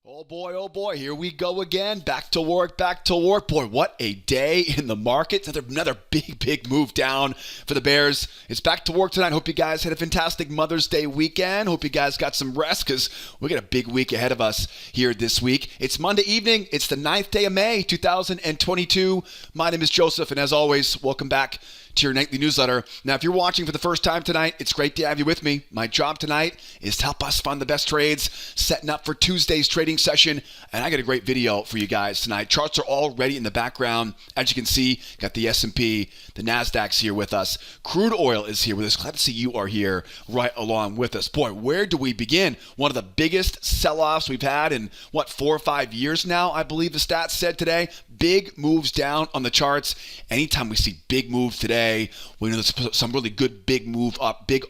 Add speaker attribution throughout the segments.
Speaker 1: Oh boy, here we go again. Back to work, back to work. Boy, what a day in the market. Another big move down for the Bears. It's back to work tonight. Hope you guys had a fantastic Mother's Day weekend. Hope you guys got some rest because we got a big week ahead of us here this week. It's Monday evening. It's the 9th day of May, 2022. My name is Joseph, and as always, welcome back to your nightly newsletter. Now, if you're watching for the first time tonight, it's great to have you with me. My job tonight is to help us find the best trades, setting up for Tuesday's trading session, and I got a great video for you guys tonight. Charts are all ready in the background. As you can see, got the S&P, the Nasdaq's here with us. Crude Oil is here with us. Glad to see you are here right along with us. Boy, where do we begin? One of the biggest sell-offs we've had in, 4 or 5 years now, I believe the stats said today. Big moves down on the charts. Anytime we see big moves today, we know there's some really good big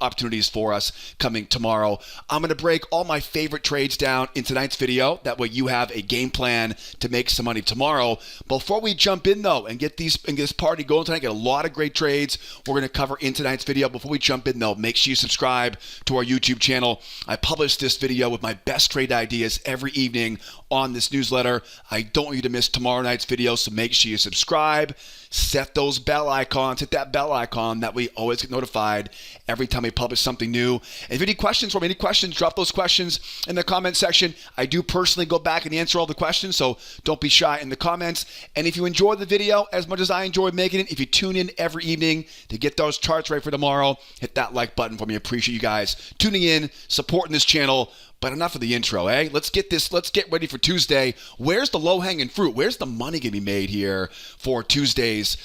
Speaker 1: opportunities for us coming tomorrow. I'm going to break all my favorite trades down in tonight's video. That way you have a game plan to make some money tomorrow. Before we jump in though and get this party going tonight, get a lot of great trades we're going to cover in tonight's video. Before we jump in though, make sure you subscribe to our YouTube channel. I publish this video with my best trade ideas every evening on this newsletter. I don't want you to miss tomorrow night's video, so make sure you subscribe. Set those bell icons, hit that bell icon, that way you always get notified every time we publish something new. And if you have any questions, drop those questions in the comment section. I do personally go back and answer all the questions, so don't be shy in the comments. And if you enjoy the video as much as I enjoy making it, if you tune in every evening to get those charts right for tomorrow, hit that like button for me. I appreciate you guys tuning in, supporting this channel. But enough of the intro, eh? Let's get ready for Tuesday. Where's the low-hanging fruit? Where's the money going to be made here for Tuesday's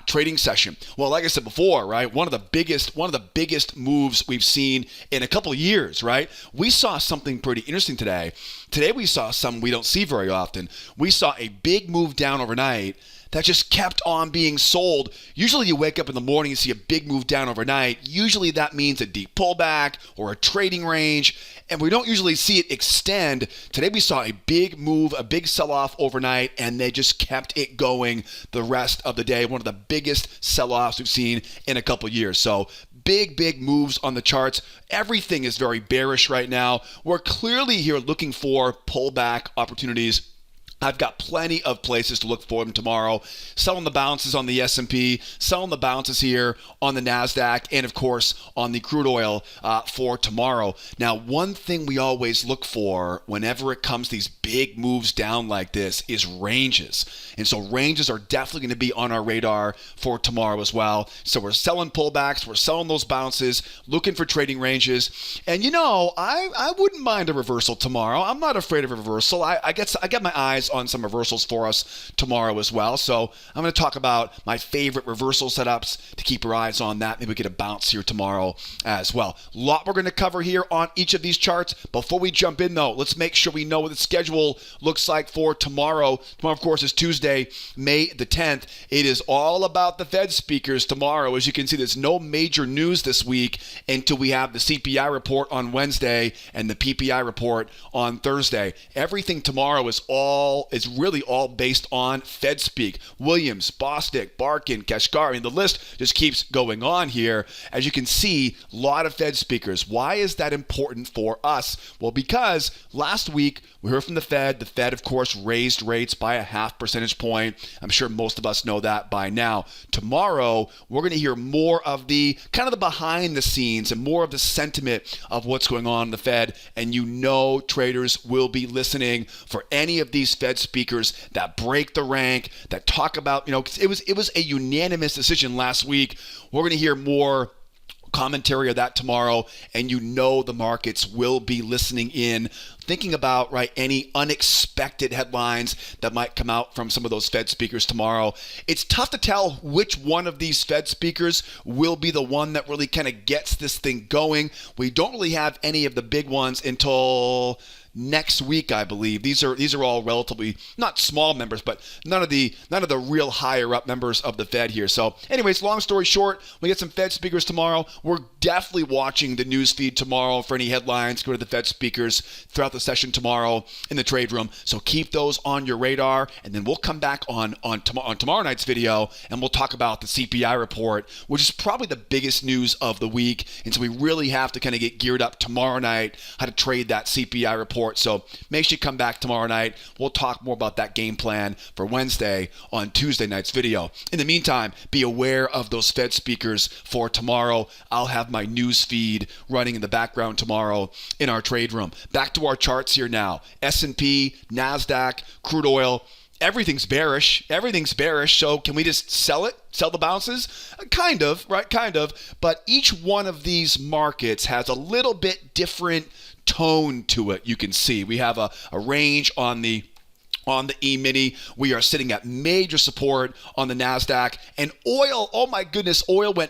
Speaker 1: trading session? Well, like I said before, right? One of the biggest moves we've seen in a couple of years, right? We saw something pretty interesting today. Today we saw something we don't see very often. We saw a big move down overnight that just kept on being sold. Usually you wake up in the morning and see a big move down overnight. Usually that means a deep pullback or a trading range, and we don't usually see it extend. Today we saw a big move, a big sell-off overnight, and they just kept it going the rest of the day. One of the biggest sell-offs we've seen in a couple years. So big moves on the charts. Everything is very bearish right now. We're clearly here looking for pullback opportunities. I've got plenty of places to look for them tomorrow. Selling the bounces on the S&P, selling the bounces here on the Nasdaq, and of course on the crude oil for tomorrow. Now, one thing we always look for whenever it comes to these big moves down like this is ranges. And so ranges are definitely going to be on our radar for tomorrow as well. So we're selling pullbacks, we're selling those bounces, looking for trading ranges. And you know, I wouldn't mind a reversal tomorrow. I'm not afraid of a reversal. I got my eyes on some reversals for us tomorrow as well. So I'm going to talk about my favorite reversal setups to keep your eyes on that. Maybe we get a bounce here tomorrow as well. A lot we're going to cover here on each of these charts. Before we jump in though, let's make sure we know what the schedule looks like for tomorrow. Tomorrow, of course, is Tuesday, May the 10th. It is all about the Fed speakers tomorrow. As you can see, there's no major news this week until we have the CPI report on Wednesday and the PPI report on Thursday. Everything tomorrow is really all based on Fed speak. Williams, Bostic, Barkin, Kashgar. I mean, the list just keeps going on here. As you can see, a lot of Fed speakers. Why is that important for us? Well, because last week we heard from the Fed. The Fed, of course, raised rates by a 0.5 percentage point. I'm sure most of us know that by now. Tomorrow, we're going to hear more of the kind of the behind the scenes and more of the sentiment of what's going on in the Fed. And you know traders will be listening for any of these Fed speakers that break the rank, that talk about, you know, it was a unanimous decision last week. We're going to hear more commentary of that tomorrow, and you know the markets will be listening in, thinking about any unexpected headlines that might come out from some of those Fed speakers tomorrow. It's tough to tell which one of these Fed speakers will be the one that really kind of gets this thing going. We don't really have any of the big ones until next week, I believe. These are all relatively not small members, but none of the real higher up members of the Fed here. So anyways, long story short, we get some Fed speakers tomorrow. We're definitely watching the news feed tomorrow for any headlines. Go to the Fed speakers throughout the session tomorrow in the trade room. So keep those on your radar, and then we'll come back on tomorrow night's video, and we'll talk about the CPI report, which is probably the biggest news of the week. And so we really have to kind of get geared up tomorrow night how to trade that CPI report support. So make sure you come back tomorrow night. We'll talk more about that game plan for Wednesday on Tuesday night's video. In the meantime, be aware of those Fed speakers for tomorrow. I'll have my news feed running in the background tomorrow in our trade room. Back to our charts here now. S&P, Nasdaq, crude oil. Everything's bearish. Everything's bearish. So can we just sell it? Sell the bounces? Kind of, right? Kind of. But each one of these markets has a little bit different tone to it. You can see we have a range on the Emini. We are sitting at major support on the Nasdaq. And oil, oh my goodness, oil went,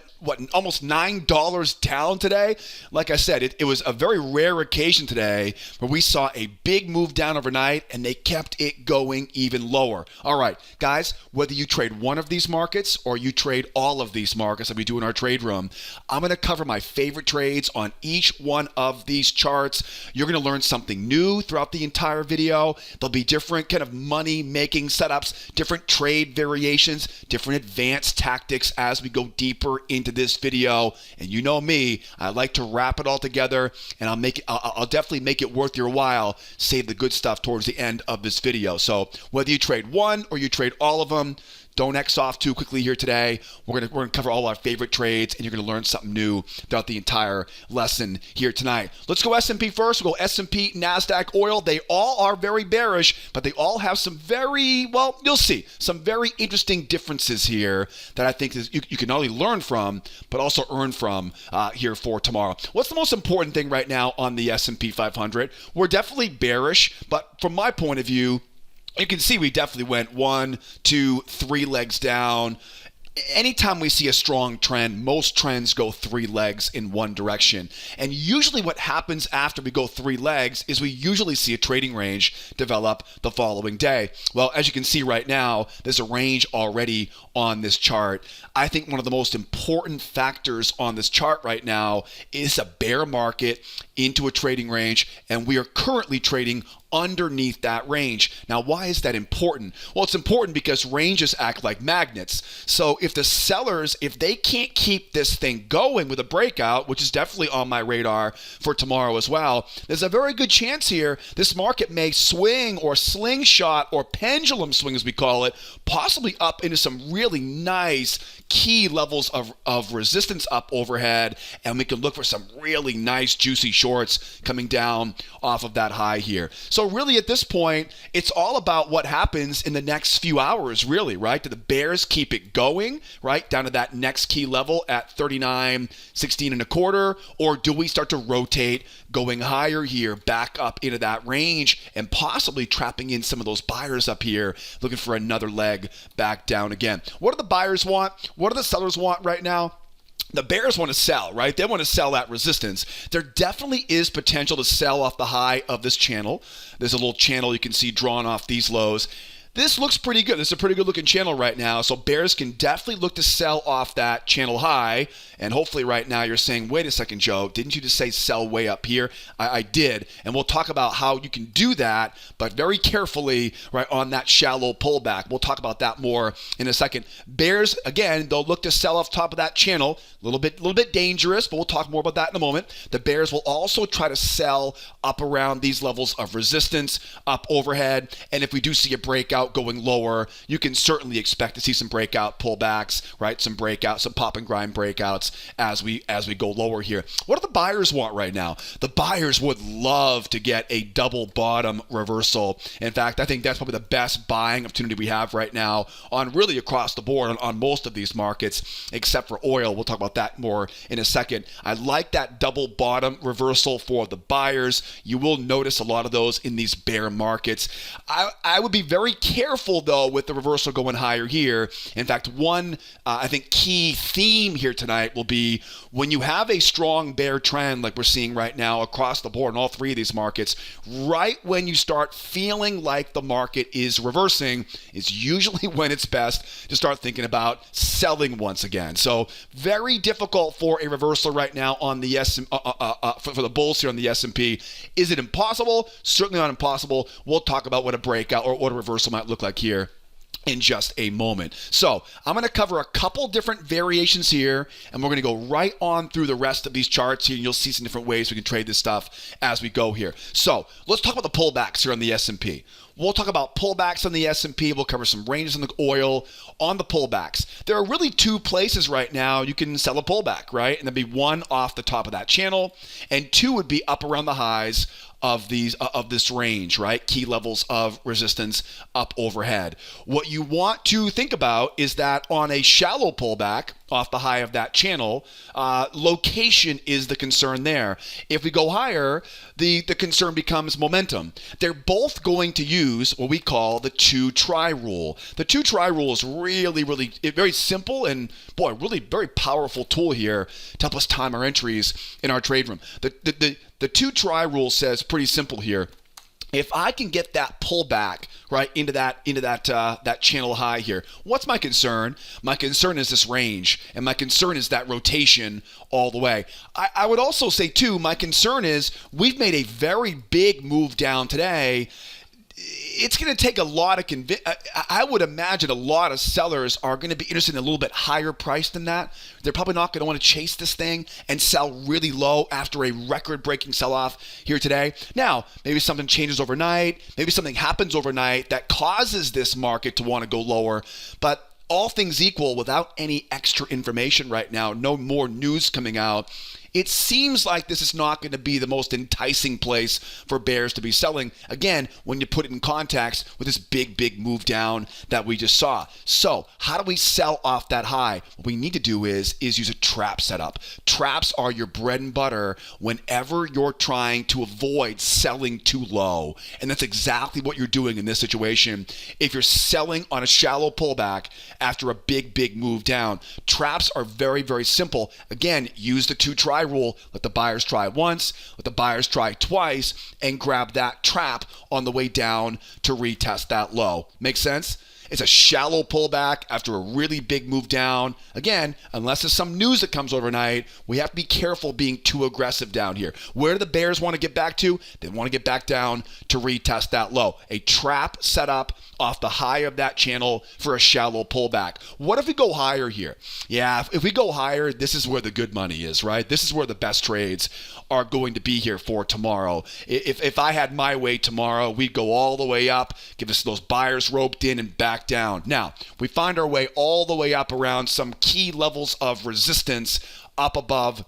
Speaker 1: almost $9 down today? Like I said, it was a very rare occasion today where we saw a big move down overnight and they kept it going even lower. All right, guys, whether you trade one of these markets or you trade all of these markets that we do in our trade room, I'm going to cover my favorite trades on each one of these charts. You're going to learn something new throughout the entire video. There'll be different kind of money-making setups, different trade variations, different advanced tactics as we go deeper into this video. And you know me, I like to wrap it all together, and I'll definitely make it worth your while. Save the good stuff towards the end of this video. So whether you trade one or you trade all of them, don't X off too quickly here today. We're gonna cover all our favorite trades, and you're gonna learn something new throughout the entire lesson here tonight. Let's go S&P first. We'll go S&P, Nasdaq, oil. They all are very bearish, but they all have some very, well, you'll see, some very interesting differences here that I think you can not only learn from, but also earn from here for tomorrow. What's the most important thing right now on the S&P 500? We're definitely bearish, but from my point of view, you can see we definitely went 1, 2, 3 legs down. Anytime we see a strong trend, most trends go 3 legs in one direction. And usually what happens after we go 3 legs is we usually see a trading range develop the following day. Well, as you can see right now, there's a range already on this chart. I think one of the most important factors on this chart right now is a bear market into a trading range, and we are currently trading underneath that range. Now, why is that important? Well, it's important because ranges act like magnets. So if the sellers, if they can't keep this thing going with a breakout, which is definitely on my radar for tomorrow as well, there's a very good chance here this market may swing or slingshot or pendulum swing, as we call it, possibly up into some really nice key levels of resistance up overhead, and we can look for some really nice juicy shorts coming down off of that high here. So really at this point, it's all about what happens in the next few hours, really, right? Do the bears keep it going, right, down to that next key level at 39.16 and a quarter, or do we start to rotate going higher here, back up into that range, and possibly trapping in some of those buyers up here, looking for another leg back down again? What do the buyers want? What do the sellers want right now? The bears want to sell, right? They want to sell at resistance. There definitely is potential to sell off the high of this channel. There's a little channel you can see drawn off these lows. This looks pretty good. This is a pretty good looking channel right now. So bears can definitely look to sell off that channel high. And hopefully right now you're saying, wait a second, Joe, didn't you just say sell way up here? I did. And we'll talk about how you can do that, but very carefully, right, on that shallow pullback. We'll talk about that more in a second. Bears, again, they'll look to sell off top of that channel. A little bit dangerous, but we'll talk more about that in a moment. The bears will also try to sell up around these levels of resistance, up overhead. And if we do see a breakout going lower, you can certainly expect to see some breakout pullbacks, right? Some breakouts, some pop and grind breakouts as we go lower here. What do the buyers want right now? The buyers would love to get a double bottom reversal. In fact, I think that's probably the best buying opportunity we have right now on really across the board on most of these markets, except for oil. We'll talk about that more in a second. I like that double bottom reversal for the buyers. You will notice a lot of those in these bear markets. I would be very careful though with the reversal going higher here. In fact, one I think key theme here tonight will be when you have a strong bear trend like we're seeing right now across the board in all 3 of these markets, right when you start feeling like the market is reversing is usually when it's best to start thinking about selling once again. So very difficult for a reversal right now on the for the bulls here on the S&P. Is it impossible? Certainly not impossible. We'll talk about what a breakout or what a reversal might look like here in just a moment. So I'm going to cover a couple different variations here, and we're going to go right on through the rest of these charts here, and you'll see some different ways we can trade this stuff as we go here. So let's talk about the pullbacks here on the S&P. We'll talk about pullbacks on the S&P. We'll cover some ranges on the oil. On the pullbacks, there are really two places right now you can sell a pullback, right? And there'd be one off the top of that channel, and two would be up around the highs of this range, right? Key levels of resistance up overhead. What you want to think about is that on a shallow pullback off the high of that channel, location is the concern there. If we go higher, the concern becomes momentum. They're both going to use what we call the 2-try rule. The 2-try rule is really very simple and, boy, really very powerful tool here to help us time our entries in our trade room. The 2-try rule says pretty simple here. If I can get that pullback right into that channel high here, what's my concern? My concern is this range, and my concern is that rotation all the way. I would also say too, my concern is we've made a very big move down today. It's going to take a lot of I would imagine a lot of sellers are going to be interested in a little bit higher price than that. They're probably not going to want to chase this thing and sell really low after a record-breaking sell-off here today. Now, maybe something changes overnight. Maybe something happens overnight that causes this market to want to go lower. But all things equal, without any extra information right now, no more news coming out, it seems like this is not going to be the most enticing place for bears to be selling, again, when you put it in context with this big move down that we just saw. So how do we sell off that high? What we need to do is use a trap setup. Traps are your bread and butter whenever you're trying to avoid selling too low. And that's exactly what you're doing in this situation. If you're selling on a shallow pullback after a big move down, traps are very simple. Again, use the 2-try rule. Let the buyers try once, let the buyers try twice, and grab that trap on the way down to retest that low. Make sense? It's a shallow pullback after a really big move down. Again, unless there's some news that comes overnight, we have to be careful being too aggressive down here. Where do the bears want to get back to? They want to get back down to retest that low. A trap set up off the high of that channel for a shallow pullback. What if we go higher here? Yeah, if we go higher, this is where the good money is, right? This is where the best trades are going to be here for tomorrow. If I had my way tomorrow, we'd go all the way up, give us those buyers roped in and back down. Now, we find our way all the way up around some key levels of resistance up above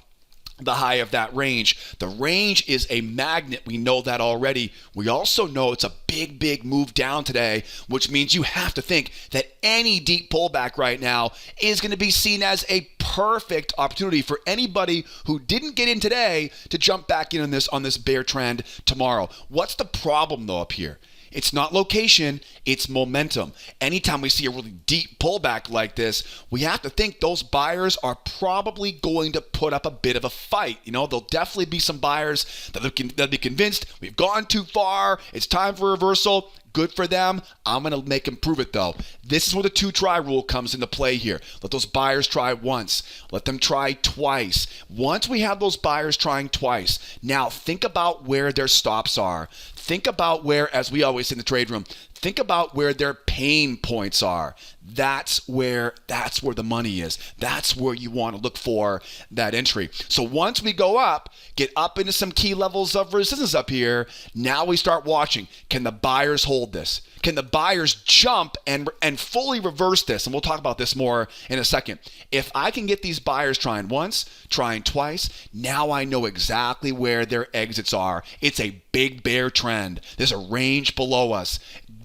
Speaker 1: the high of that range. The range is a magnet. We know that already. We also know it's a big move down today, which means you have to think that any deep pullback right now is going to be seen as a perfect opportunity for anybody who didn't get in today to jump back in on this bear trend tomorrow. What's the problem though up here? It's not location, it's momentum. Anytime we see a really deep pullback like this, we have to think those buyers are probably going to put up a bit of a fight. You know, there'll definitely be some buyers that'll be convinced we've gone too far, it's time for reversal. Good for them. I'm going to make them prove it, though. This is where the 2-try rule comes into play here. Let those buyers try once. Let them try twice. Once we have those buyers trying twice, now think about where their stops are. Think about where, as we always say in the trade room, think about where their pain points are. That's where the money is. That's where you want to look for that entry. So once we go up, get up into some key levels of resistance up here, now we start watching. Can the buyers hold this? Can the buyers jump and fully reverse this? And we'll talk about this more in a second. If I can get these buyers trying once, trying twice, now I know exactly where their exits are. It's a big bear trend. There's a range below us.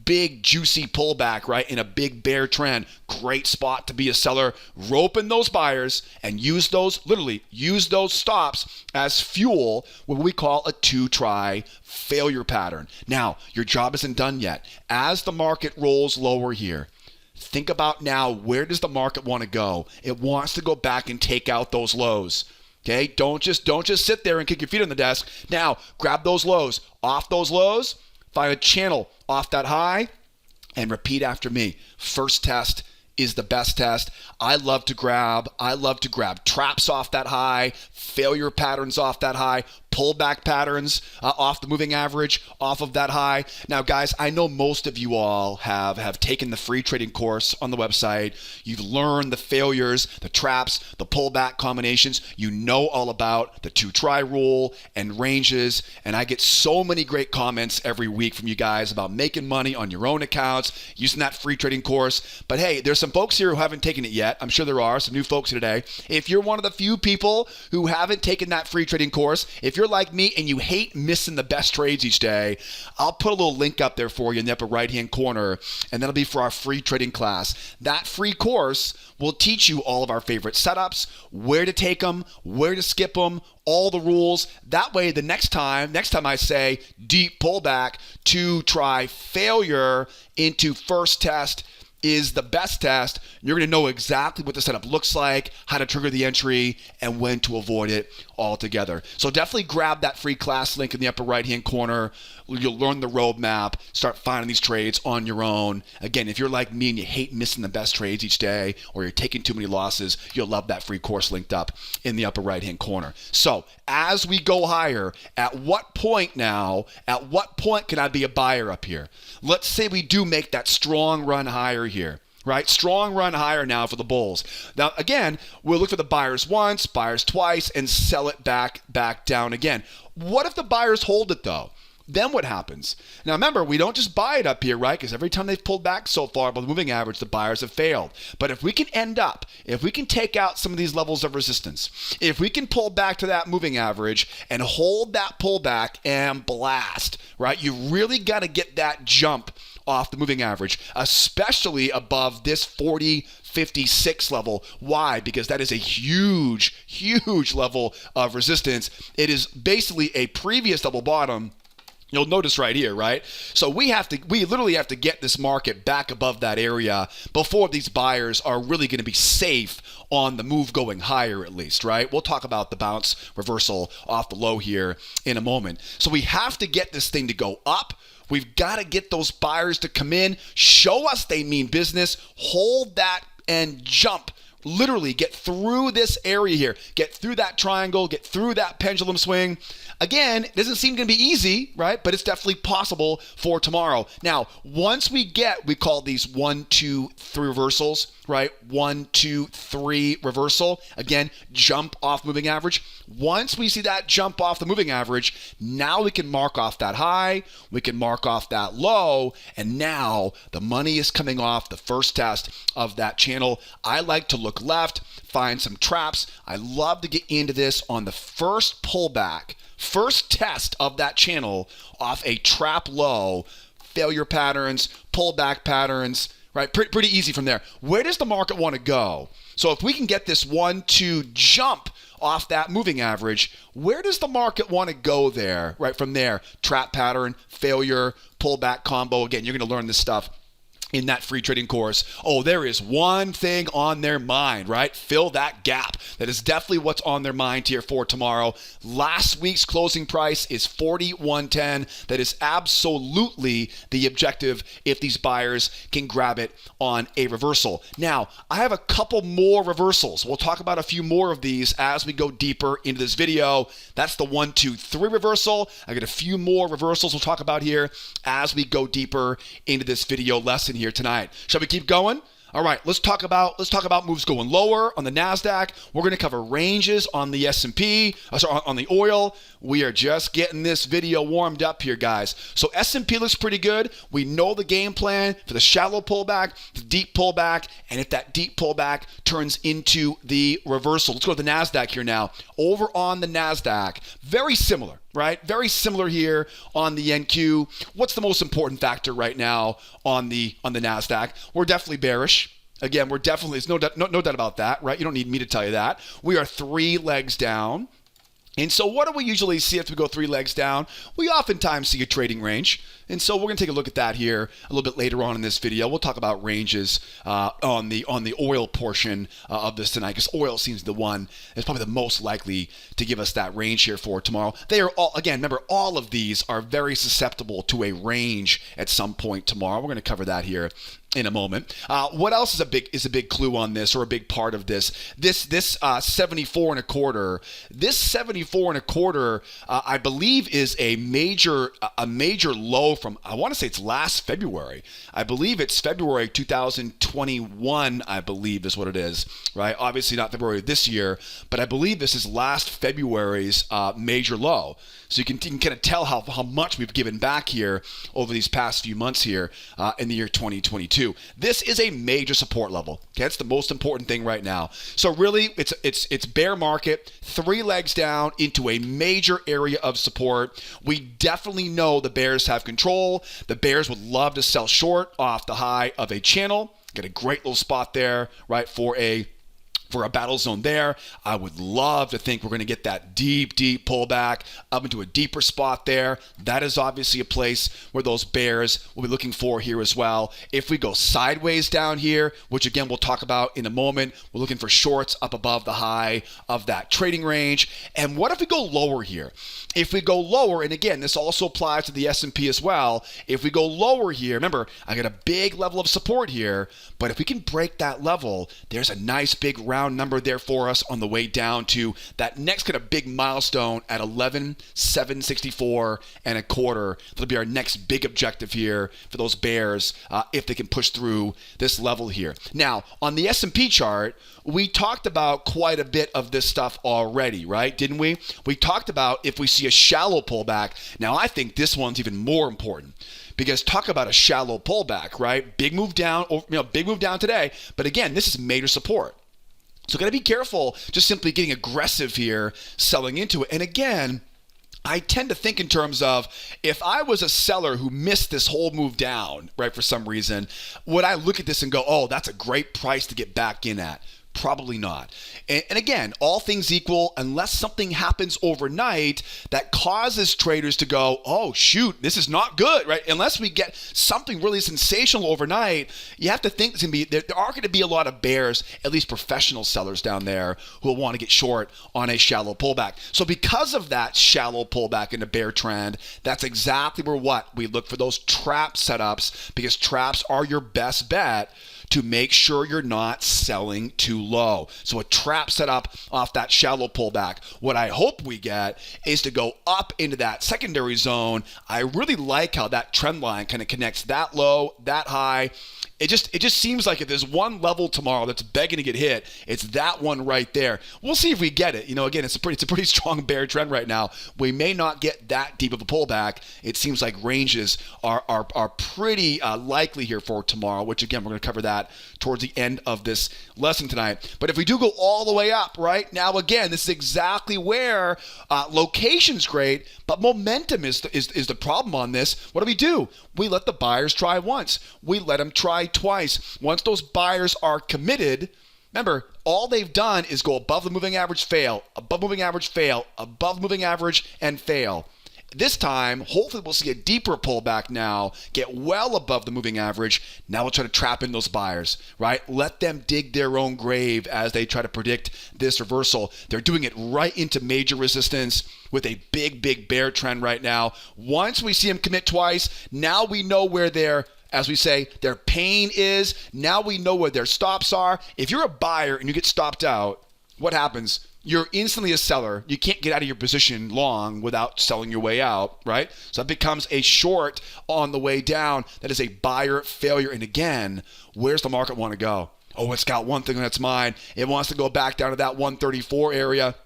Speaker 1: Big juicy pullback, right, in a big bear trend. Great spot to be a seller. Rope in those buyers and use those stops as fuel, what we call a 2-try failure pattern. Now, your job isn't done yet. As the market rolls lower here, think about now, where does the market want to go? It wants to go back and take out those lows. Okay, don't just sit there and kick your feet on the desk. Now, grab those lows. Off those lows, find a channel off that high, and repeat after me. First test is the best test. I love to grab traps off that high, failure patterns off that high, pullback patterns off the moving average, off of that high. Now, guys, I know most of you all have taken the free trading course on the website. You've learned the failures, the traps, the pullback combinations. You know all about the 2-try rule and ranges. And I get so many great comments every week from you guys about making money on your own accounts, using that free trading course. But hey, there's some folks here who haven't taken it yet. I'm sure there are some new folks here today. If you're one of the few people who haven't taken that free trading course, if you're like me and you hate missing the best trades each day, I'll put a little link up there for you in the upper right-hand corner, and that'll be for our free trading class. That free course will teach you all of our favorite setups, where to take them, where to skip them, all the rules. That way, the next time I say deep pullback, 2-try failure into first test is the best test, you're going to know exactly what the setup looks like, how to trigger the entry, and when to avoid it altogether. So definitely grab that free class link in the upper right-hand corner. You'll learn the roadmap, start finding these trades on your own. Again, if you're like me and you hate missing the best trades each day, or you're taking too many losses, you'll love that free course linked up in the upper right-hand corner. So as we go higher, at what point can I be a buyer up here? Let's say we do make that strong run higher here. Right? Strong run higher now for the bulls. Now, again, we'll look for the buyers once, buyers twice, and sell it back down again. What if the buyers hold it, though? Then what happens? Now, remember, we don't just buy it up here, right? Because every time they've pulled back so far above the moving average, the buyers have failed. But if we can if we can take out some of these levels of resistance, if we can pull back to that moving average and hold that pullback and blast, right? You really got to get that jump off the moving average, especially above this 40.56 level. Why? Because that is a huge level of resistance. It is basically a previous double bottom. You'll notice right here, right? So we literally have to get this market back above that area before these buyers are really going to be safe on the move going higher, at least, right? We'll talk about the bounce reversal off the low here in a moment. So we have to get this thing to go up. We've got to get those buyers to come in, show us they mean business, hold that and jump. Literally get through this area here, get through that triangle, get through that pendulum swing. Again, it doesn't seem going to be easy, right? But it's definitely possible for tomorrow. Now, once we call these 1, 2, 3 reversals, right? 1, 2, 3 reversal. Again, jump off moving average. Once we see that jump off the moving average, now we can mark off that high, we can mark off that low, and now the money is coming off the first test of that channel. I like to look left, find some traps. I love to get into this on the first pullback, first test of that channel off a trap low, failure patterns, pullback patterns, right? Pretty easy from there. Where does the market want to go? So if we can get this 1, 2 jump off that moving average, where does the market want to go there? Right from there, trap pattern, failure, pullback combo. Again, you're going to learn this stuff in that free trading course. Oh, there is one thing on their mind, right? Fill that gap. That is definitely what's on their mind here for tomorrow. Last week's closing price is 41.10. That is absolutely the objective if these buyers can grab it on a reversal. Now, I have a couple more reversals. We'll talk about a few more of these as we go deeper into this video. That's the 1, 2, 3 reversal. I got a few more reversals we'll talk about here as we go deeper into this video lesson here tonight. Shall we keep going? All right, let's talk about moves going lower on the Nasdaq. We're going to cover ranges on the S&P, on the oil. We are just getting this video warmed up here, guys. So S&P looks pretty good. We know the game plan for the shallow pullback, the deep pullback, and if that deep pullback turns into the reversal. Let's go to the Nasdaq here now. Over on the Nasdaq, very similar. Right? Very similar here on the NQ. What's the most important factor right now on the Nasdaq? We're definitely bearish. Again, there's no doubt about that, right? You don't need me to tell you that. We are 3 legs down. And so what do we usually see if we go 3 legs down? We oftentimes see a trading range. And so we're going to take a look at that here a little bit later on in this video. We'll talk about ranges on the oil portion of this tonight, because oil seems the one that's probably the most likely to give us that range here for tomorrow. They are all, again, remember, all of these are very susceptible to a range at some point tomorrow. We're going to cover that here in a moment. What else is a big clue on this, or a big part of this? This 74 and a quarter. This 74 and a quarter, I believe, is a major low from, I want to say it's last February. I believe it's February 2021. I believe is what it is, right? Obviously not February of this year, but I believe this is last February's major low. So you can kind of tell how much we've given back here over these past few months here in the year 2022. This is a major support level. Okay, that's the most important thing right now. So really, it's bear market, 3 legs down into a major area of support. We definitely know the bears have control. The bears would love to sell short off the high of a channel. Get a great little spot there, right, for a battle zone there. I would love to think we're going to get that deep pullback up into a deeper spot there. That is obviously a place where those bears will be looking for here as well. If we go sideways down here, which again we'll talk about in a moment, we're looking for shorts up above the high of that trading range. And what if we go lower here? If we go lower, and again, this also applies to the S&P as well. If we go lower here, remember, I got a big level of support here, but if we can break that level, there's a nice big round number there for us on the way down to that next kind of big milestone at 11,764 and a quarter. That'll be our next big objective here for those bears if they can push through this level here. Now, on the S&P chart, we talked about quite a bit of this stuff already, right? Didn't we? We talked about if we see a shallow pullback. Now, I think this one's even more important. Because talk about a shallow pullback, right? Big move down, big move down today. But again, this is major support. So got to be careful just simply getting aggressive here, selling into it. And again, I tend to think in terms of if I was a seller who missed this whole move down, right, for some reason, would I look at this and go, oh, that's a great price to get back in at? Probably not. And again, all things equal, unless something happens overnight that causes traders to go, oh, shoot, this is not good, right? Unless we get something really sensational overnight, you have to think there are going to be a lot of bears, at least professional sellers down there, who will want to get short on a shallow pullback. So because of that shallow pullback in the bear trend, that's exactly where we look for those trap setups, because traps are your best bet to make sure you're not selling too low. So a trap set up off that shallow pullback. What I hope we get is to go up into that secondary zone. I really like how that trend line kind of connects that low, that high. It just seems like if there's one level tomorrow that's begging to get hit, it's that one right there. We'll see if we get it. Again, it's a pretty strong bear trend right now. We may not get that deep of a pullback. It seems like ranges are pretty likely here for tomorrow, which again, we're going to cover that towards the end of this lesson tonight. But if we do go all the way up, right, now again, this is exactly where location's great, but momentum is the problem on this. What do? We let the buyers try once. We let them try twice. Once those buyers are committed, remember, all they've done is go above the moving average, fail, above moving average, fail, above moving average, and fail. This time, hopefully we'll see a deeper pullback now, get well above the moving average. Now we'll try to trap in those buyers, right? Let them dig their own grave as they try to predict this reversal. They're doing it right into major resistance with a big bear trend right now. Once we see them commit twice, now we know where as we say, their pain is. Now we know where their stops are. If you're a buyer and you get stopped out, what happens? You're instantly a seller. You can't get out of your position long without selling your way out, right? So that becomes a short on the way down. That is a buyer failure. And again, where's the market want to go? Oh, it's got one thing that's mine. It wants to go back down to that 134 area.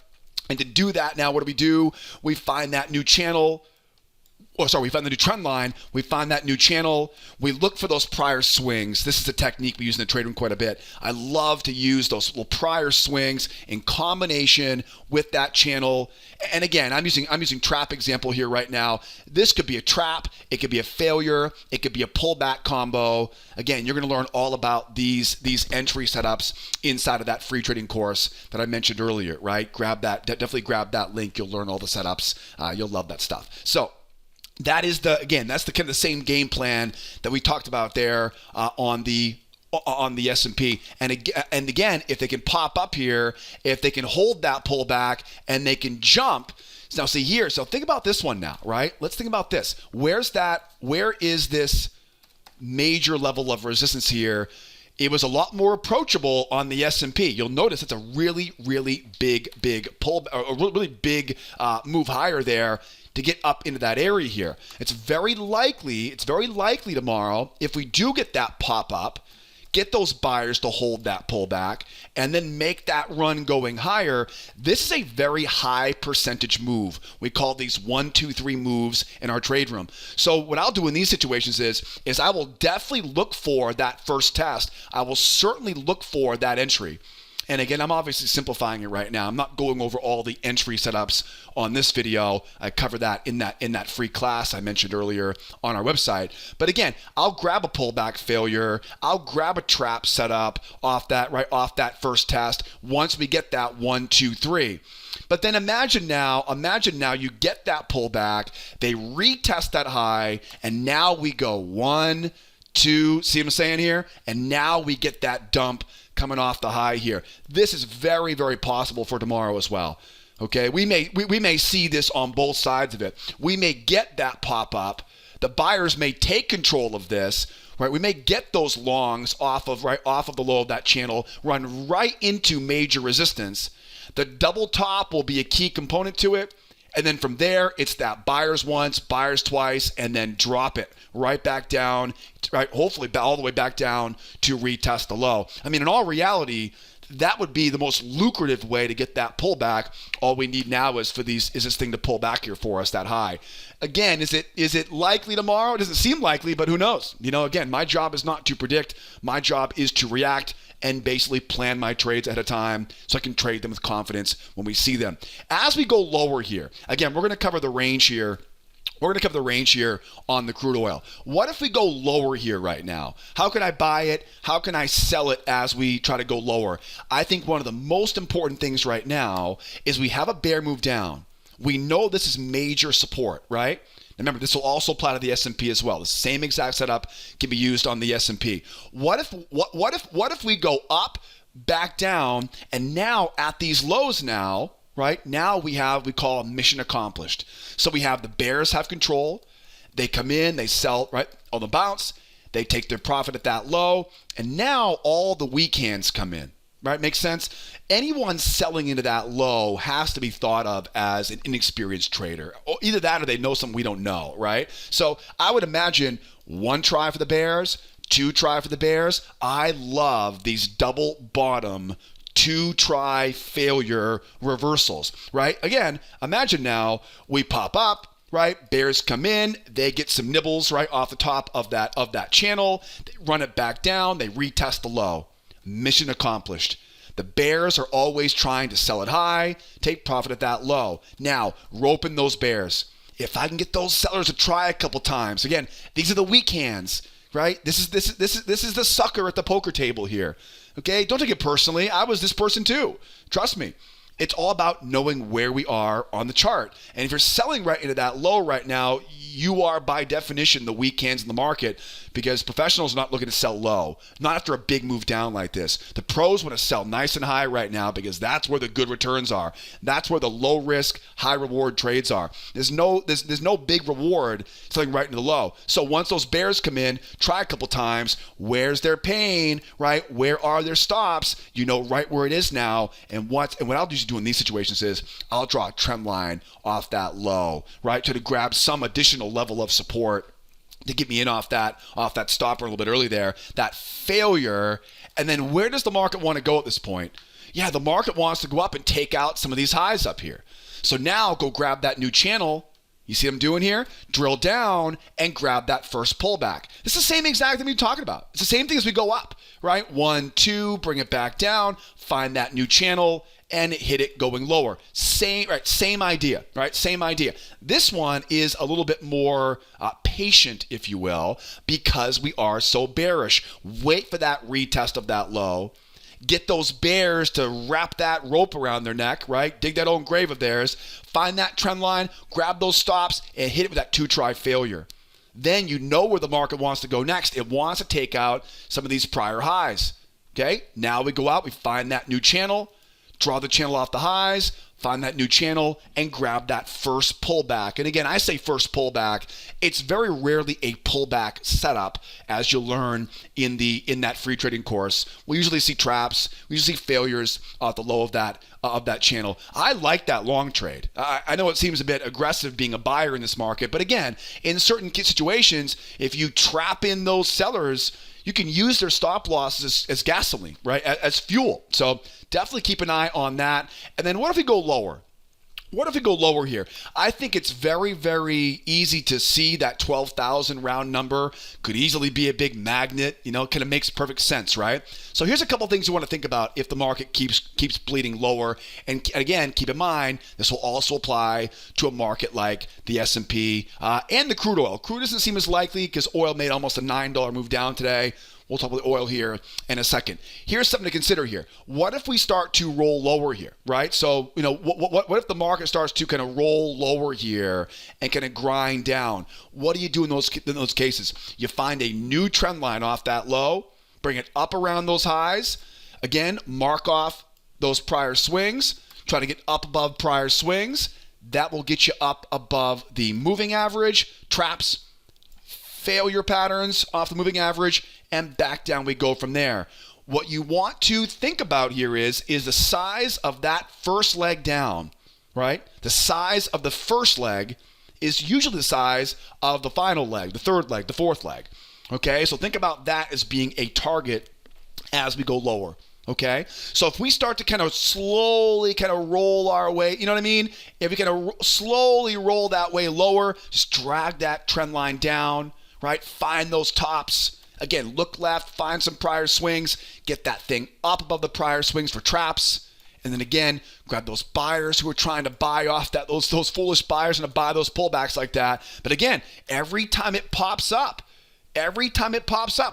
Speaker 1: And to do that now, what do? We find that new channel. We find the new trend line. We find that new channel. We look for those prior swings. This is a technique we use in the trading quite a bit. I love to use those little prior swings in combination with that channel. And again, I'm using trap example here right now. This could be a trap. It could be a failure. It could be a pullback combo. Again, you're going to learn all about these entry setups inside of that free trading course that I mentioned earlier, right? Definitely grab that link. You'll learn all the setups. You'll love that stuff. So that's the kind of the same game plan that we talked about there on the S&P. And again, if they can pop up here, if they can hold that pullback and they can jump. Now see here, so think about this one now, right? Let's think about this. Where is this major level of resistance here, it was a lot more approachable on the S&P. You'll notice it's a really, really big pull, a really big move higher there to get up into that area here. It's very likely tomorrow, if we do get that pop up, get those buyers to hold that pullback, and then make that run going higher. This is a very high percentage move. We call these 1, 2, 3 moves in our trade room. So what I'll do in these situations is I will definitely look for that first test. I will certainly look for that entry. And again, I'm obviously simplifying it right now. I'm not going over all the entry setups on this video. I cover that in that free class I mentioned earlier on our website. But again, I'll grab a pullback failure. I'll grab a trap setup off that first test once we get that 1, 2, 3. But then imagine now you get that pullback, they retest that high, and now we go 1, 2, see what I'm saying here? And now we get that dump coming off the high here. This is very, very possible for tomorrow as well. Okay, we may see this on both sides of it. We may get that pop up. The buyers may take control of this. Right, we may get those longs off of the low of that channel, run right into major resistance. The double top will be a key component to it. And then from there, it's that buyers once, buyers twice, and then drop it right back down, right? Hopefully all the way back down to retest the low. I mean, in all reality, that would be the most lucrative way to get that pullback. All we need now is this thing to pull back here for us that high. Again, is it likely tomorrow? It doesn't seem likely, but who knows? Again, my job is not to predict. My job is to react and basically plan my trades ahead of time so I can trade them with confidence when we see them. As we go lower here, again, we're going to cover the range here. We're going to cover the range here on the crude oil. What if we go lower here right now? How can I buy it? How can I sell it as we try to go lower? I think one of the most important things right now is we have a bear move down. We know this is major support, right? Remember, this will also apply to the S&P as well. The same exact setup can be used on the S&P. What if we go up, back down, and now at these lows now, right? Now we call a mission accomplished. So we have the bears have control. They come in, they sell right on the bounce. They take their profit at that low, and now all the weak hands come in. Right? Makes sense? Anyone selling into that low has to be thought of as an inexperienced trader. Either that or they know something we don't know, right? So I would imagine 1 try for the bears, 2 try for the bears. I love these double bottom 2 try failure reversals, right? Again, imagine now we pop up, right? Bears come in, they get some nibbles right off the top of that channel, they run it back down, they retest the low. Mission accomplished. The bears are always trying to sell it high, take profit at that low. Now, rope in those bears. If I can get those sellers to try a couple times, again, these are the weak hands, right? This is the sucker at the poker table here. Okay, don't take it personally. I was this person too. Trust me. It's all about knowing where we are on the chart. And if you're selling right into that low right now, you are by definition the weak hands in the market because professionals are not looking to sell low, not after a big move down like this. The pros want to sell nice and high right now because that's where the good returns are. That's where the low risk, high reward trades are. There's no big reward selling right into the low. So once those bears come in, try a couple times. Where's their pain, right? Where are their stops? You know right where it is now. And what I'll usually do in these situations is I'll draw a trend line off that low, right? To grab some additional level of support to get me in off that stopper a little bit early there, that failure. And then where does the market want to go at this point? Yeah, the market wants to go up and take out some of these highs up here. So now go grab that new channel. You see what I'm doing here? Drill down and grab that first pullback. It's the same exact thing we're talking about. It's the same thing as we go up, right? 1, 2, bring it back down, find that new channel, and hit it going lower. Same idea, right? Same idea. This one is a little bit more patient, if you will, because we are so bearish. Wait for that retest of that low. Get those bears to wrap that rope around their neck, right? Dig that own grave of theirs. Find that trend line, grab those stops, and hit it with that 2-try failure. Then you know where the market wants to go next. It wants to take out some of these prior highs. Okay? Now we go out, we find that new channel, draw the channel off the highs, find that new channel, and grab that first pullback. And again, I say first pullback. It's very rarely a pullback setup, as you'll learn in that free trading course. We usually see traps. We usually see failures at the low of that channel. I like that long trade. I know it seems a bit aggressive being a buyer in this market, but again, in certain situations, if you trap in those sellers, you can use their stop losses as gasoline, right? As fuel. So definitely keep an eye on that. And then what if we go lower? What if we go lower here? I think it's very, very easy to see that 12,000 round number could easily be a big magnet. You know, it kind of makes perfect sense, right? So here's a couple things you want to think about if the market keeps bleeding lower. And again, keep in mind, this will also apply to a market like the S&P and the crude oil. Crude doesn't seem as likely because oil made almost a $9 move down today. We'll talk about the oil here in a second. Here's something to consider here. What if we start to roll lower here, right? So, you know, what if the market starts to kind of roll lower here and kind of grind down? What do you do in those cases? You find a new trend line off that low, bring it up around those highs. Again, mark off those prior swings. Try to get up above prior swings. That will get you up above the moving average. Traps, failure patterns off the moving average, and back down we go from there. What you want to think about here is the size of that first leg down, right? The size of the first leg is usually the size of the final leg, the third leg, the fourth leg. Okay, so think about that as being a target as we go lower. Okay, so if we start to kind of slowly kind of roll our way, you know what I mean? If we kind of slowly roll that way lower, just drag that trend line down, right? Find those tops. Again, look left, find some prior swings, get that thing up above the prior swings for traps. And then again, grab those buyers who are trying to buy off those foolish buyers and to buy those pullbacks like that. But again, every time it pops up,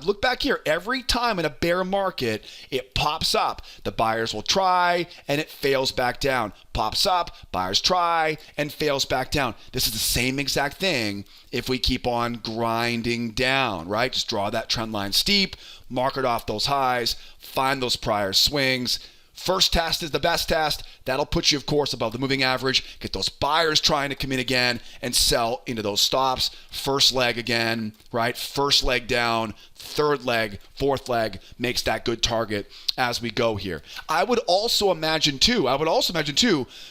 Speaker 1: look back here, every time in a bear market, it pops up. The buyers will try and it fails back down. Pops up, buyers try and fails back down. This is the same exact thing if we keep on grinding down, right? Just draw that trend line steep, mark it off those highs, find those prior swings. First test is the best test. That'll put you, of course, above the moving average. Get those buyers trying to come in again and sell into those stops. First leg again, right? First leg down, third leg, fourth leg makes that good target as we go here. I would also imagine too,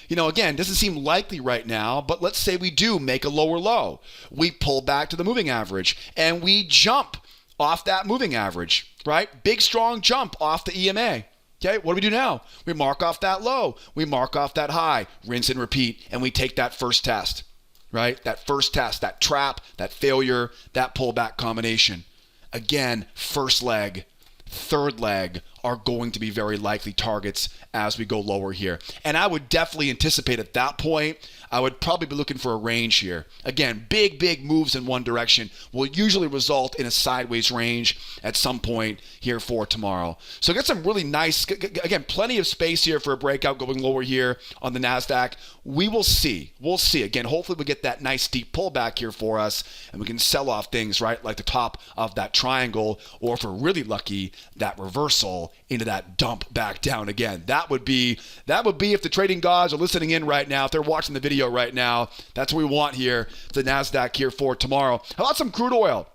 Speaker 1: you know, again, doesn't seem likely right now, but let's say we do make a lower low. We pull back to the moving average and we jump off that moving average, right? Big, strong jump off the EMA. Okay, what do we do now? We mark off that low. We mark off that high, rinse and repeat, and we take that first test, right? That first test, that trap, that failure, that pullback combination. Again, first leg, third leg are going to be very likely targets as we go lower here. And I would definitely anticipate at that point, I would probably be looking for a range here. Again, big moves in one direction will usually result in a sideways range at some point here for tomorrow. So get some really nice, again, plenty of space here for a breakout going lower here on the Nasdaq. We will see. We'll see. Again, hopefully we get that nice deep pullback here for us and we can sell off things, right, like the top of that triangle, or if we're really lucky, that reversal into that dump back down again. That would be if the trading gods are listening in right now, if they're watching the video right now, that's what we want here, the Nasdaq here for tomorrow. How about some crude oil?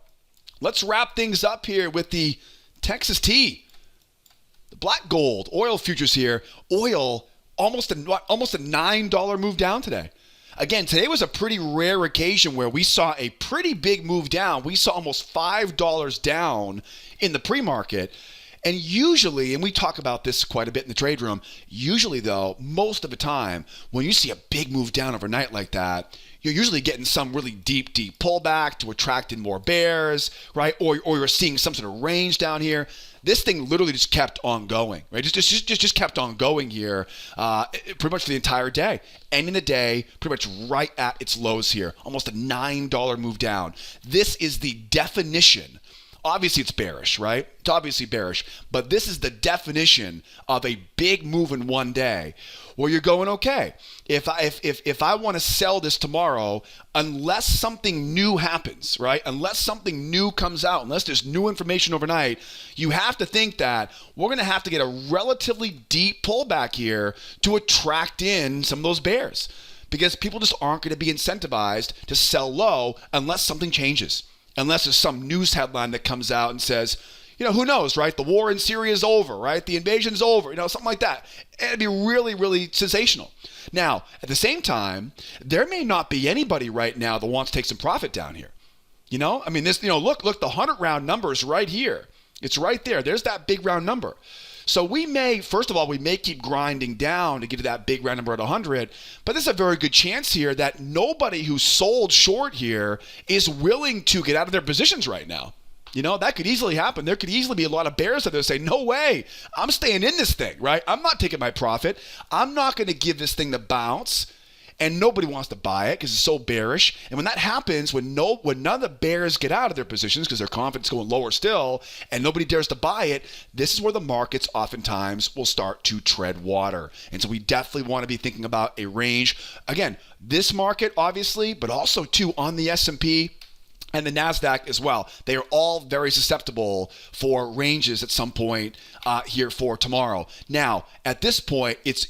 Speaker 1: Let's wrap things up here with the Texas tea, the black gold oil futures here. Oil almost a $9 move down today. Again, today was a pretty rare occasion where we saw a pretty big move down. We saw almost $5 down in the pre-market. And usually, and we talk about this quite a bit in the trade room, usually though, most of the time, when you see a big move down overnight like that, you're usually getting some really deep pullback to attract in more bears, right? Or you're seeing some sort of range down here. This thing literally just kept on going, right? Just kept on going here pretty much for the entire day. Ending the day pretty much right at its lows here. Almost a $9 move down. This is the definition Obviously, it's bearish, right? It's obviously bearish. But this is the definition of a big move in one day where you're going, okay, if I want to sell this tomorrow, unless something new happens, right? Unless something new comes out, unless there's new information overnight, you have to think that we're going to have to get a relatively deep pullback here to attract in some of those bears, because people just aren't going to be incentivized to sell low unless something changes, unless there's some news headline that comes out and says, who knows, right? The war in Syria is over, right? The invasion's over, something like that. It'd be really, really sensational. Now, at the same time, there may not be anybody right now that wants to take some profit down here. This, look, the 100 round number is right here. It's right there. There's that big round number. So we may keep grinding down to get to that big round number at 100, but there's a very good chance here that nobody who sold short here is willing to get out of their positions right now. That could easily happen. There could easily be a lot of bears out there say, no way, I'm staying in this thing, right? I'm not taking my profit. I'm not going to give this thing the bounce. And nobody wants to buy it because it's so bearish. And when that happens, when none of the bears get out of their positions because their confidence is going lower still, and nobody dares to buy it, this is where the markets oftentimes will start to tread water. And so we definitely want to be thinking about a range. Again, this market, obviously, but also too on the S&P and the Nasdaq as well. They are all very susceptible for ranges at some point here for tomorrow. Now, at this point, it's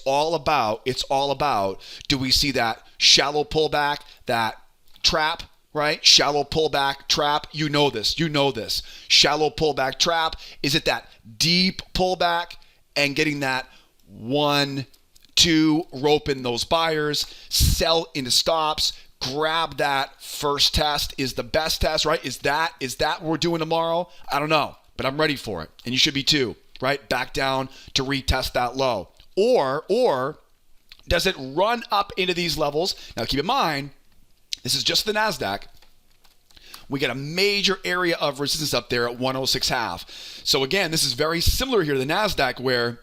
Speaker 1: all about, do we see that shallow pullback, that trap, right? Shallow pullback, trap. You know this. Shallow pullback, trap. Is it that deep pullback and getting that 1, 2, rope in those buyers, sell into stops, grab that first test is the best test, right? Is that what we're doing tomorrow? I don't know, but I'm ready for it. And you should be too, right? Back down to retest that low. Or does it run up into these levels? Now keep in mind, this is just the Nasdaq. We get a major area of resistance up there at 106.5. So again, this is very similar here to the Nasdaq, where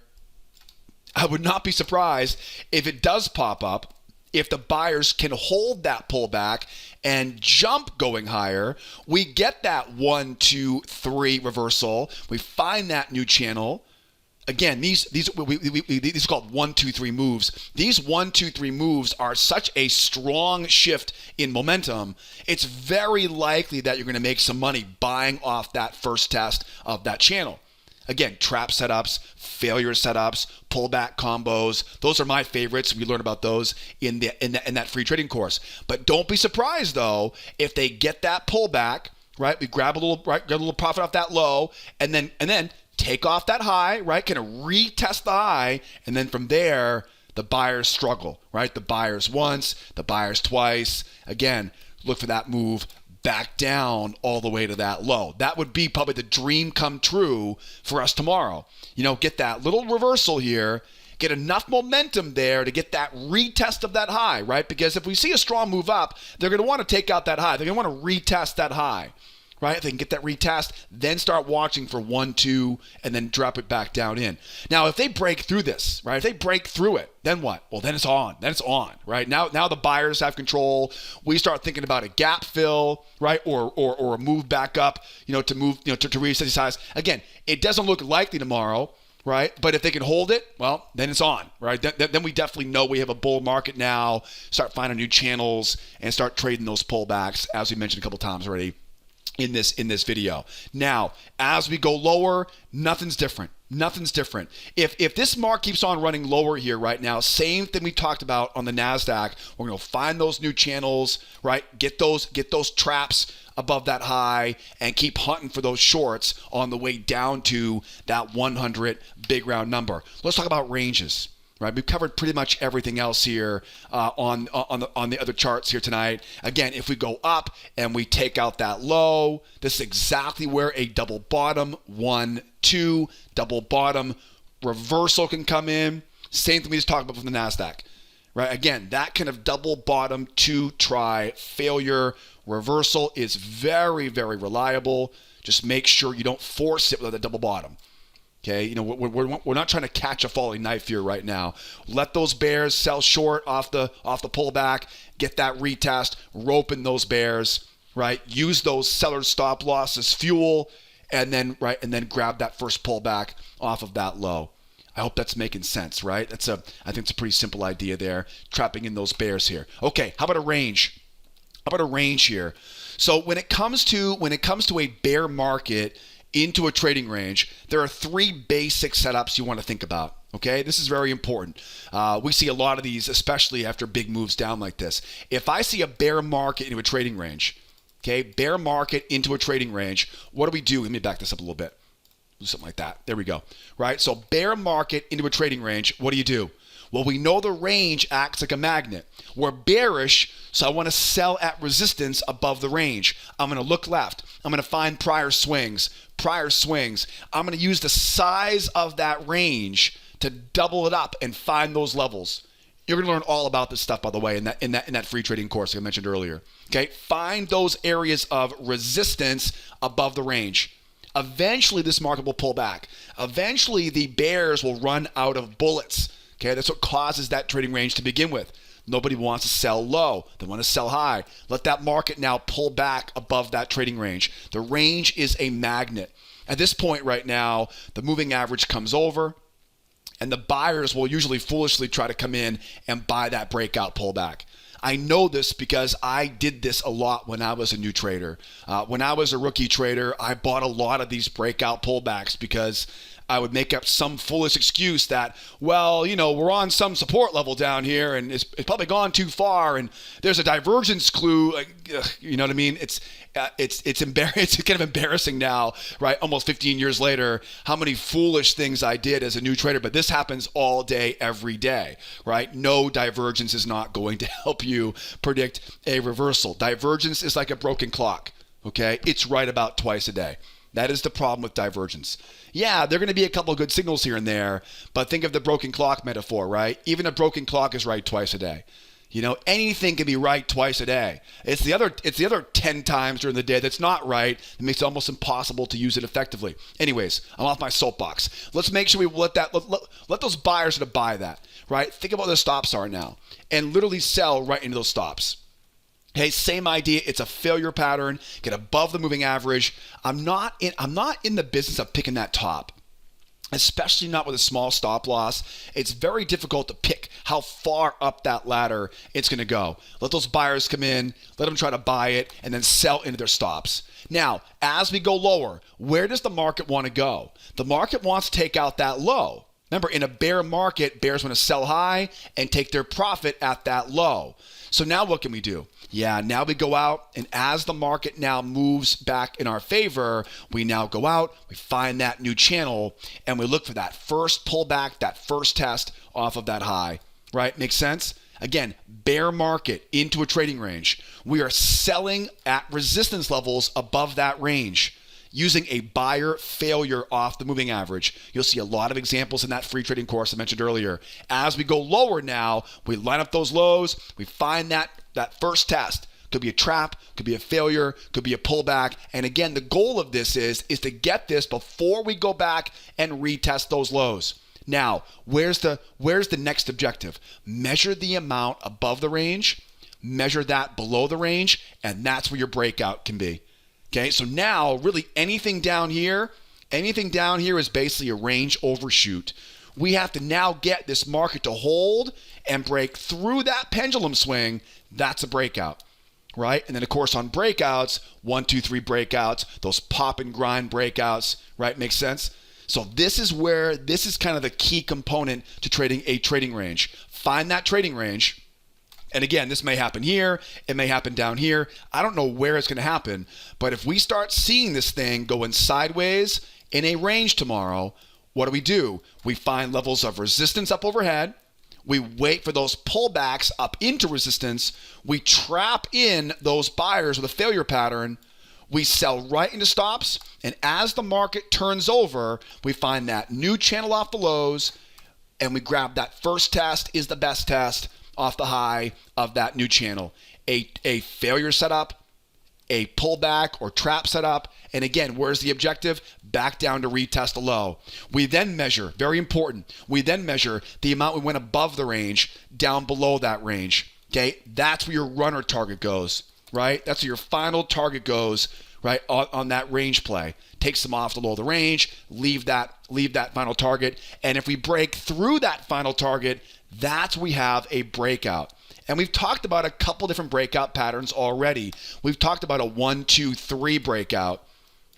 Speaker 1: I would not be surprised if it does pop up. If the buyers can hold that pullback and jump going higher, we get that 1, 2, 3 reversal. We find that new channel. Again, these are called 1, 2, 3 moves. These 1, 2, 3 moves are such a strong shift in momentum. It's very likely that you're going to make some money buying off that first test of that channel. Again, trap setups, failure setups, pullback combos. Those are my favorites. We learn about those in that free trading course. But don't be surprised though if they get that pullback, right? We grab a little profit off that low, and then take off that high, right? Kind of retest the high, and then from there the buyers struggle, right? The buyers once, the buyers twice. Again, look for that move back down all the way to that low. That would be probably the dream come true for us tomorrow. Get that little reversal here, get enough momentum there to get that retest of that high, right? Because if we see a strong move up, they're going to want to take out that high. They're going to want to retest that high, right? If they can get that retest, then start watching for 1, 2, and then drop it back down in. Now, if they break through this, right? If they break through it, then what? Well, then it's on. Then it's on, right? Now the buyers have control. We start thinking about a gap fill, right? Or a move back up, to move, to reset these highs. Again, it doesn't look likely tomorrow, right? But if they can hold it, well, then it's on, right? Then we definitely know we have a bull market now. Start finding new channels and start trading those pullbacks, as we mentioned a couple times already in this video. Now, as we go lower, nothing's different. If this mark keeps on running lower here right now, same thing we talked about on the Nasdaq, we're going to find those new channels, right? Get those traps above that high and keep hunting for those shorts on the way down to that 100 big round number. Let's talk about ranges. Right, we've covered pretty much everything else here on the other charts here tonight. Again, if we go up and we take out that low, this is exactly where a double bottom 1, 2 double bottom reversal can come in. Same thing we just talked about from the Nasdaq. Right, again, that kind of double bottom 2 try failure reversal is very, very reliable. Just make sure you don't force it with a double bottom. Okay, we're not trying to catch a falling knife here right now. Let those bears sell short off the pullback, get that retest, rope in those bears, right? Use those seller stop losses fuel, and then grab that first pullback off of that low. I hope that's making sense, right? I think it's a pretty simple idea there, trapping in those bears here. Okay, how about a range? How about a range here? So when it comes to a bear market into a trading range, there are three basic setups you want to think about. Okay, this is very important. We see a lot of these, especially after big moves down like this. If I see a bear market into a trading range, okay, bear market into a trading range, what do we do? Let me back this up a little bit. Do something like that. There we go. Right? So bear market into a trading range, what do? Well, we know the range acts like a magnet. We're bearish, so I want to sell at resistance above the range. I'm going to look left. I'm going to find prior swings. I'm going to use the size of that range to double it up and find those levels. You're going to learn all about this stuff, by the way, in that free trading course I mentioned earlier. Okay, find those areas of resistance above the range. Eventually, this market will pull back. Eventually, the bears will run out of bullets. Okay, that's what causes that trading range to begin with. Nobody wants to sell low. They want to sell high. Let that market now pull back above that trading range. The range is a magnet. At this point right now, the moving average comes over, and the buyers will usually foolishly try to come in and buy that breakout pullback. I know this because I did this a lot when I was a new trader. When I was a rookie trader, I bought a lot of these breakout pullbacks because I would make up some foolish excuse that, well, we're on some support level down here and it's probably gone too far and there's a divergence clue. You know what I mean? It's kind of embarrassing now, right? Almost 15 years later, how many foolish things I did as a new trader. But this happens all day, every day, right? No, divergence is not going to help you predict a reversal. Divergence is like a broken clock, okay? It's right about twice a day. That is the problem with divergence. Yeah, there are going to be a couple of good signals here and there, but think of the broken clock metaphor, right? Even a broken clock is right twice a day. Anything can be right twice a day. It's the other 10 times during the day that's not right. It makes it almost impossible to use it effectively. Anyways, I'm off my soapbox. Let's make sure we let those buyers sort of buy that, right? Think about what the stops are now and literally sell right into those stops. Okay, same idea. It's a failure pattern. Get above the moving average. I'm not in the business of picking that top, especially not with a small stop loss. It's very difficult to pick how far up that ladder it's going to go. Let those buyers come in, let them try to buy it, and then sell into their stops. Now, as we go lower, where does the market want to go? The market wants to take out that low. Remember, in a bear market, bears want to sell high and take their profit at that low. So now what can we do? Yeah, now we go out, and as the market now moves back in our favor, we now go out, we find that new channel, and we look for that first pullback, that first test off of that high, right? Makes sense? Again, bear market into a trading range. We are selling at resistance levels above that range using a buyer failure off the moving average. You'll see a lot of examples in that free trading course I mentioned earlier. As we go lower now, we line up those lows, we find that first test. Could be a trap, could be a failure, could be a pullback. And again, the goal of this is to get this before we go back and retest those lows. Now, where's the next objective? Measure the amount above the range, measure that below the range, and that's where your breakout can be. Okay, so now really anything down here is basically a range overshoot. We have to now get this market to hold and break through that pendulum swing. That's a breakout, right? And then of course on breakouts, 1, 2, 3 breakouts, those pop and grind breakouts, right? Makes sense? So this is kind of the key component to trading a trading range. Find that trading range. And again, this may happen here. It may happen down here. I don't know where it's going to happen. But if we start seeing this thing going sideways in a range tomorrow, what do? We find levels of resistance up overhead. We wait for those pullbacks up into resistance. We trap in those buyers with a failure pattern. We sell right into stops. And as the market turns over, we find that new channel off the lows. And we grab that first test is the best test off the high of that new channel. A failure setup, a pullback or trap setup, and again, where's the objective? Back down to retest the low. We then measure, very important, the amount we went above the range, down below that range. Okay, that's where your runner target goes. right? That's where your final target goes, right, on that range play. Takes them off the low of the range, leave that final target. And if we break through that final target, that's where we have a breakout. And we've talked about a couple different breakout patterns already. We've talked about a 1, 2, 3 breakout,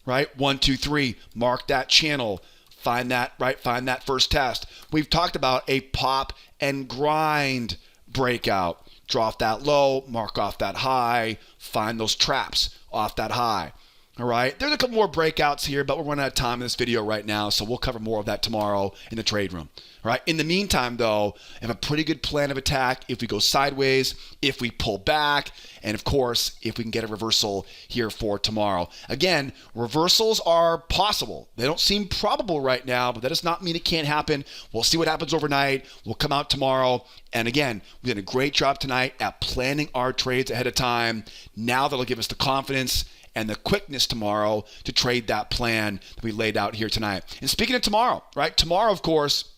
Speaker 1: right? 1, 2, 3, mark that channel. Find that, right? Find that first test. We've talked about a pop and grind breakout. Draw off that low, mark off that high, find those traps off that high. All right, there's a couple more breakouts here, but we're running out of time in this video right now, so we'll cover more of that tomorrow in the trade room. All right, in the meantime, though, I have a pretty good plan of attack if we go sideways, if we pull back, and of course, if we can get a reversal here for tomorrow. Again, reversals are possible. They don't seem probable right now, but that does not mean it can't happen. We'll see what happens overnight. We'll come out tomorrow. And again, we did a great job tonight at planning our trades ahead of time. Now that'll give us the confidence and the quickness tomorrow to trade that plan that we laid out here tonight. And speaking of tomorrow, right? Tomorrow, of course,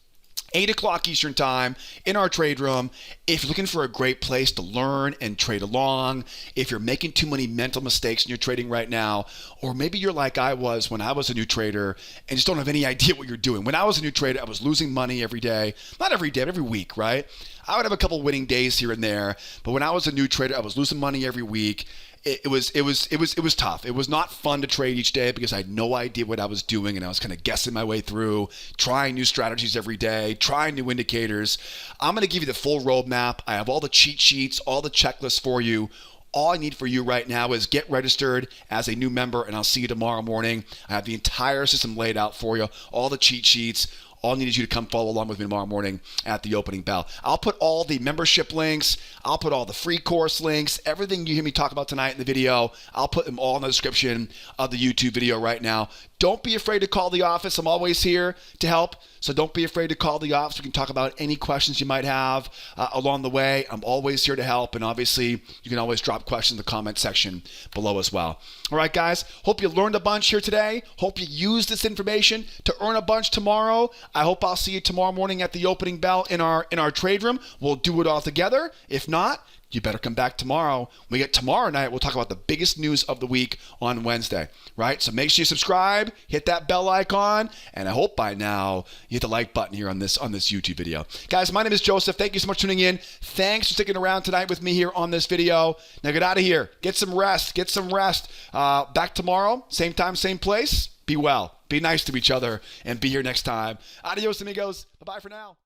Speaker 1: 8 o'clock Eastern time in our trade room. If you're looking for a great place to learn and trade along, if you're making too many mental mistakes in your trading right now, or maybe you're like I was when I was a new trader and just don't have any idea what you're doing. When I was a new trader, I was losing money every day. Not every day, but every week, right? I would have a couple winning days here and there, but when I was a new trader, I was losing money every week. It was tough. It was not fun to trade each day because I had no idea what I was doing, and I was kind of guessing my way through, trying new strategies every day, trying new indicators. I'm going to give you the full roadmap. I have all the cheat sheets, all the checklists for you. All I need for you right now is get registered as a new member, and I'll see you tomorrow morning. I have the entire system laid out for you, all the cheat sheets. All I need is you to come follow along with me tomorrow morning at the opening bell. I'll put all the membership links. I'll put all the free course links. Everything you hear me talk about tonight in the video, I'll put them all in the description of the YouTube video right now. Don't be afraid to call the office. I'm always here to help. So don't be afraid to call the office. We can talk about any questions you might have along the way. I'm always here to help. And obviously, you can always drop questions in the comment section below as well. All right, guys. Hope you learned a bunch here today. Hope you use this information to earn a bunch tomorrow. I hope I'll see you tomorrow morning at the opening bell in our trade room. We'll do it all together. If not, you better come back tomorrow. When we get tomorrow night, we'll talk about the biggest news of the week on Wednesday, right? So make sure you subscribe, hit that bell icon, and I hope by now you hit the like button here on this YouTube video. Guys, my name is Joseph. Thank you so much for tuning in. Thanks for sticking around tonight with me here on this video. Now get out of here. Get some rest. Get some rest. Back tomorrow, same time, same place. Be well. Be nice to each other, and be here next time. Adios, amigos. Bye-bye for now.